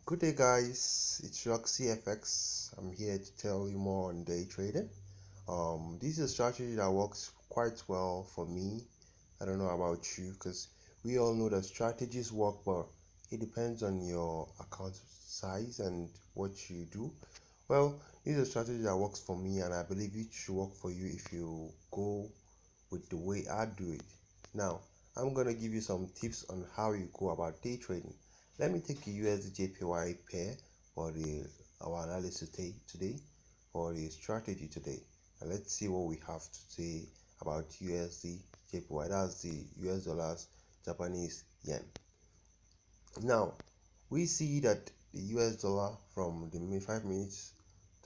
Good day, guys. It's Roxy FX. I'm here to tell you more on day trading. This is a strategy that works quite well for me. I don't know about you, because we all know that strategies work, but it depends on your account size and what you do. Well, this is a strategy that works for me, and I believe it should work for you if you go with the way I do it. Now, I'm gonna give you some tips on how you go about day trading. Let me take a USD JPY pair for our analysis today for the strategy today. And let's see what we have to say about USD JPY. That's the US dollars Japanese yen. Now, we see that the US dollar from the 5 minutes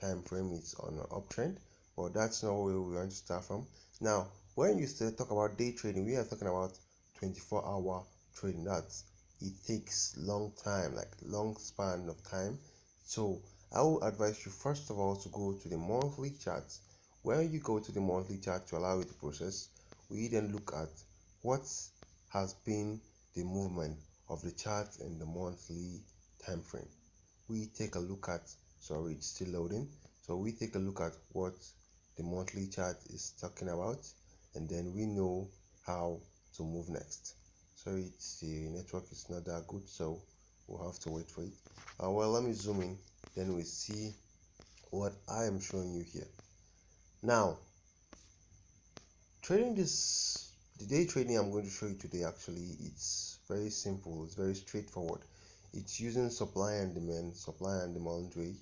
time frame is on an uptrend, but that's not where we want to start from. Now, when you still talk about day trading, we are talking about 24-hour trading. That's it takes long time, like long span of time. So I will advise you first of all to go to the monthly charts. When you go to the monthly chart to allow it to process, we then look at what has been the movement of the chart in the monthly time frame. We take a look at, sorry, it's still loading. So we take a look at what the monthly chart is talking about, and then we know how to move next. So it's the network is not that good, so we'll have to wait for it. Well, let me zoom in, then we see what I am showing you here. Now, the day trading I'm going to show you today, actually, it's very simple, it's very straightforward. It's using supply and demand trade,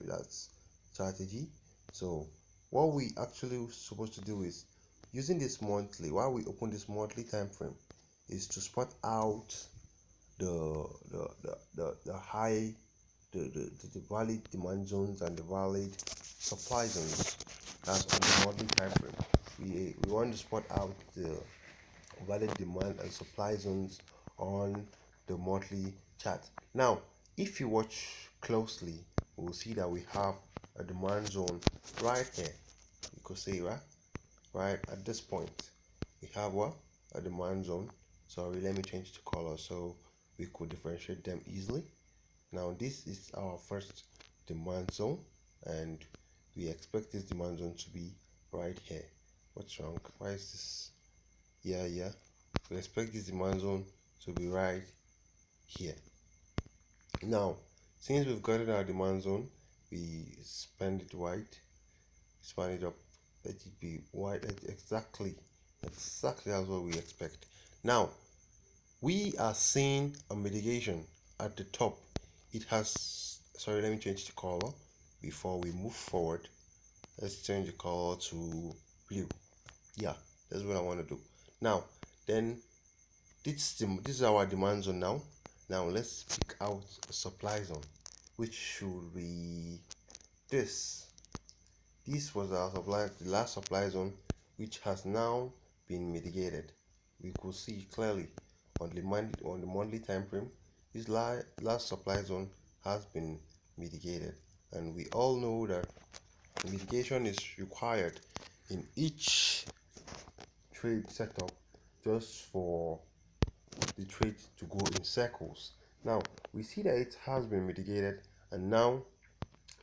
that's strategy. So what we actually supposed to do is using this monthly, while we open this monthly time frame, is to spot out the high the valid demand zones and the valid supply zones. That's on the monthly time frame. We want to spot out the valid demand and supply zones on the monthly chart. Now, if you watch closely, we will see that we have a demand zone right here. You could say right at this point. We have what? A demand zone. Sorry, let me change the color so we could differentiate them easily. Now this is our first demand zone, and we expect this demand zone to be right here. What's wrong? Why is this? Yeah. We expect this demand zone to be right here. Now, since we've gotten our demand zone, we span it up, let it be wide. Exactly that's what we expect. Now, we are seeing a mitigation at the top. It has, sorry, let me change the color before we move forward. Let's change the color to blue. Yeah, that's what I want to do. Now, then this is our demand zone now. Now let's pick out a supply zone, which should be this. This was our the last supply zone, which has now been mitigated. We could see clearly on the monthly time frame, this last supply zone has been mitigated, and we all know that mitigation is required in each trade setup just for the trade to go in circles. Now we see that it has been mitigated, and now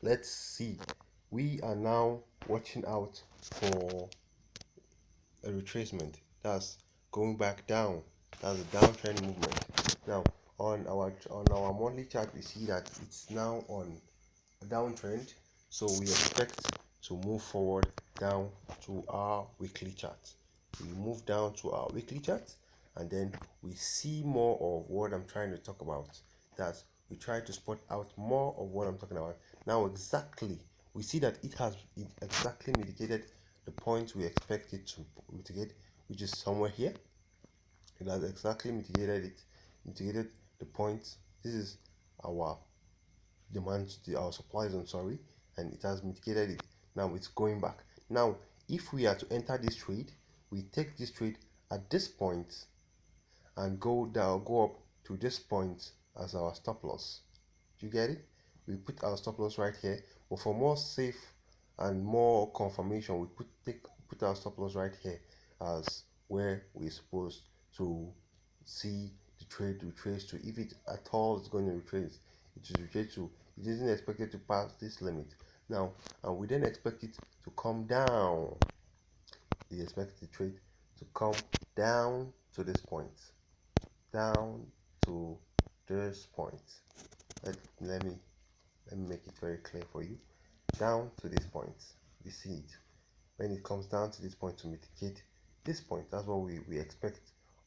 let's see, we are now watching out for a retracement. That's going back down. That's a downtrend movement. Now on our monthly chart, we see that it's now on a downtrend, so we expect to move forward down to our weekly chart. We move down to our weekly chart, and then we see more of what I'm trying to talk about. That's we try to spot out more of what I'm talking about. Now exactly, we see that it exactly mitigated the point we expect it to mitigate, which is somewhere here. It has exactly mitigated the point. This is our our supply zone, sorry, and it has mitigated it. Now it's going back. Now if we are to enter this trade, we take this trade at this point and go up to this point as our stop loss. Do you get it? We put our stop loss right here, but for more safe and more confirmation, we put our stop loss right here as where we're supposed to see the trade retrace to, if it at all is going to retrace. it is rejected to, it isn't expected to pass this limit. Now, and we then expect it to come down. We expect the trade to come down to this point, down to this point. Let me make it very clear for you. Down to this point, we see it. When it comes down to this point to mitigate this point, that's what we expect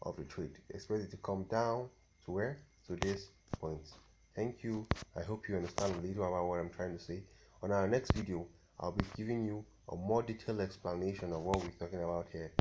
of the trade. Expect it to come down to where? To this point. Thank you. I hope you understand a little about what I'm trying to say. On our next video, I'll be giving you a more detailed explanation of what we're talking about here.